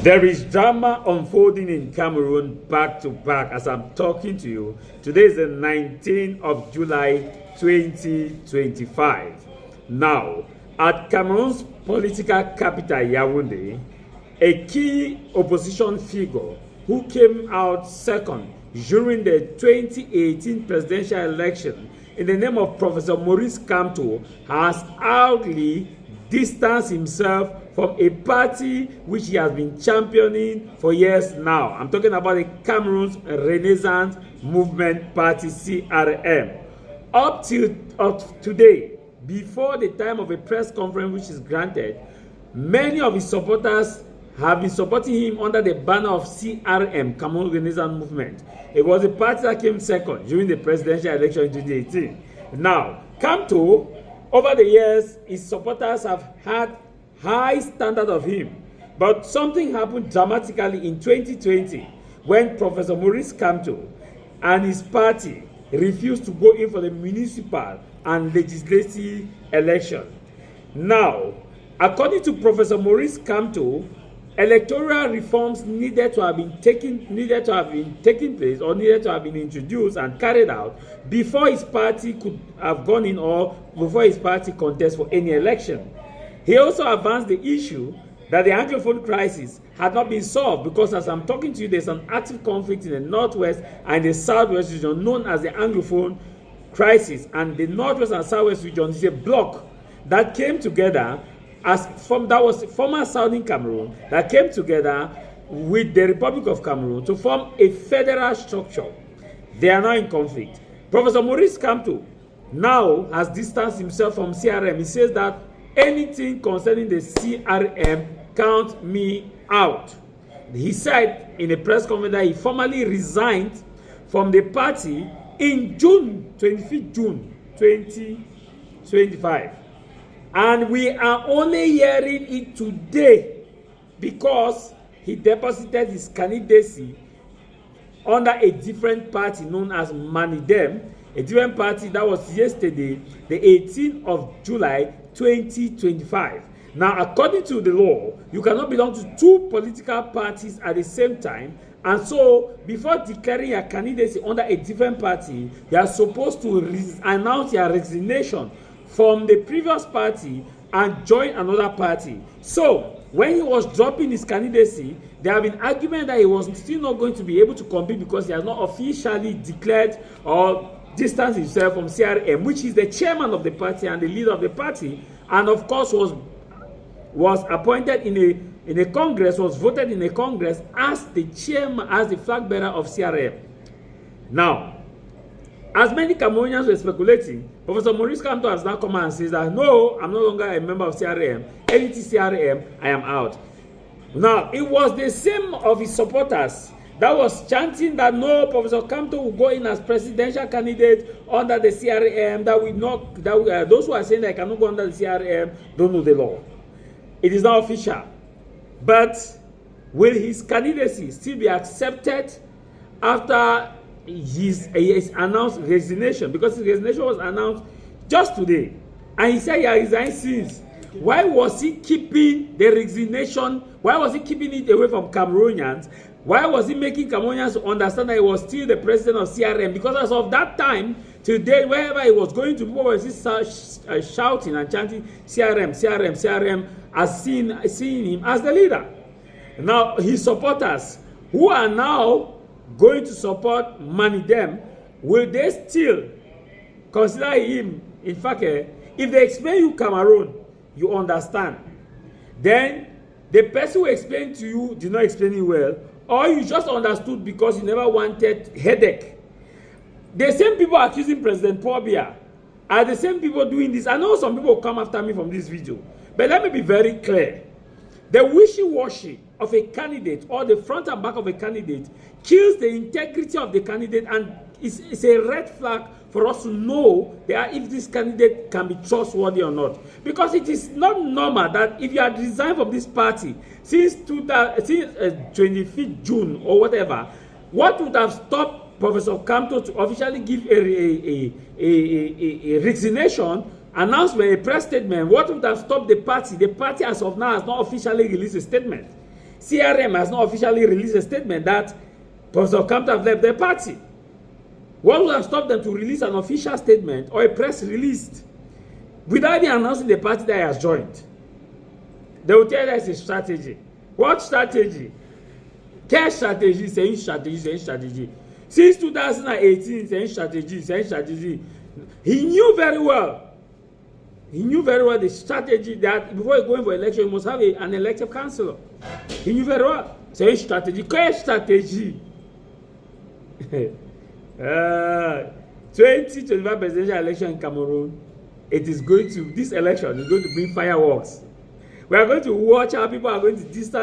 There is drama unfolding in Cameroon back to back as I'm talking to you. Today is the 19th of July 2025. Now, at Cameroon's political capital Yaoundé, a key opposition figure who came out second during the 2018 presidential election in the name of Professor Maurice Kamto has outly distanced himself from a party which he has been championing for years now. I'm talking about the Cameroon's Renaissance Movement Party, CRM. Up till today, before the time of a press conference which is granted, many of his supporters have been supporting him under the banner of CRM, Cameroon Renaissance Movement. It was a party that came second during the presidential election in 2018. Now, Kamto, over the years, his supporters have had high standard of him. But something happened dramatically in 2020 when Professor Maurice Kamto and his party refused to go in for the municipal and legislative election. Now, according to Professor Maurice Kamto, electoral reforms needed to have been taking place or needed to have been introduced and carried out before his party could have gone in or before his party contest for any election. He also advanced the issue that the Anglophone crisis had not been solved because, as I'm talking to you, there's an active conflict in the Northwest and the Southwest region known as the Anglophone crisis, and the Northwest and Southwest region is a bloc that came together that was former Southern Cameroon that came together with the Republic of Cameroon to form a federal structure. They are now in conflict. Professor Maurice Kamto now has distanced himself from CRM. He says that anything concerning the CRM, count me out. He said in a press conference that he formally resigned from the party in June 2025. And we are only hearing it today because he deposited his candidacy under a different party known as Manidem, a different party that was yesterday, the 18th of July 2025. Now, according to the law, you cannot belong to two political parties at the same time. And so, before declaring your candidacy under a different party, you are supposed to announce your resignation from the previous party and join another party. So, when he was dropping his candidacy, there have been arguments that he was still not going to be able to compete because he has not officially declared or distanced himself from CRM, which is the chairman of the party and the leader of the party, and of course was appointed in a congress, was voted in a congress as the chairman, as the flag bearer of CRM. Now, as many Cameroonians were speculating, Professor Maurice Kamto has now come and says that no, I'm no longer a member of CRM. Anything CRM, I am out. Now, it was the same of his supporters that was chanting that no, Professor Kamto will go in as presidential candidate under the CRM. Those who are saying that I cannot go under the CRM don't know the law. It is now official. But will his candidacy still be accepted after his announced resignation? Because his resignation was announced just today, and he said he has resigned since. Why was he keeping the resignation? Why was he keeping it away from Cameroonians? Why was he making Cameroonians understand that he was still the president of CRM? Because as of that time till date, wherever he was going to, people were still shouting and chanting CRM, CRM, CRM, as seeing him as the leader. Now his supporters, who are now going to support Manidem, will they still consider him? In fact, if they explain you Cameroon, you understand. Then the person who explained to you did not explain it well, or you just understood because you never wanted headache. The same people accusing President Biya are the same people doing this. I know some people will come after me from this video, but let me be very clear. The wishy-washy of a candidate or the front and back of a candidate kills the integrity of the candidate, and it's a red flag for us to know if this candidate can be trustworthy or not. Because it is not normal that if you had resigned from this party since 25th June or whatever, what would have stopped Professor Kamto to officially give a resignation announcement, a press statement? What would have stopped the party? The party as of now has not officially released a statement CRM has not officially released a statement that Professor Kamto has left the party. What would have stopped them to release an official statement or a press release without even announcing the party that he has joined? They will tell us a strategy. What strategy? Cash strategy, saying strategy, saying strategy. Since 2018, saying strategy, saying strategy. He knew very well. He knew very well the strategy that before going for election, you must have an elective councillor. He knew very well. Saying strategy, cash strategy. 2025 presidential election in Cameroon. This election is going to bring fireworks. We are going to watch how people are going to distance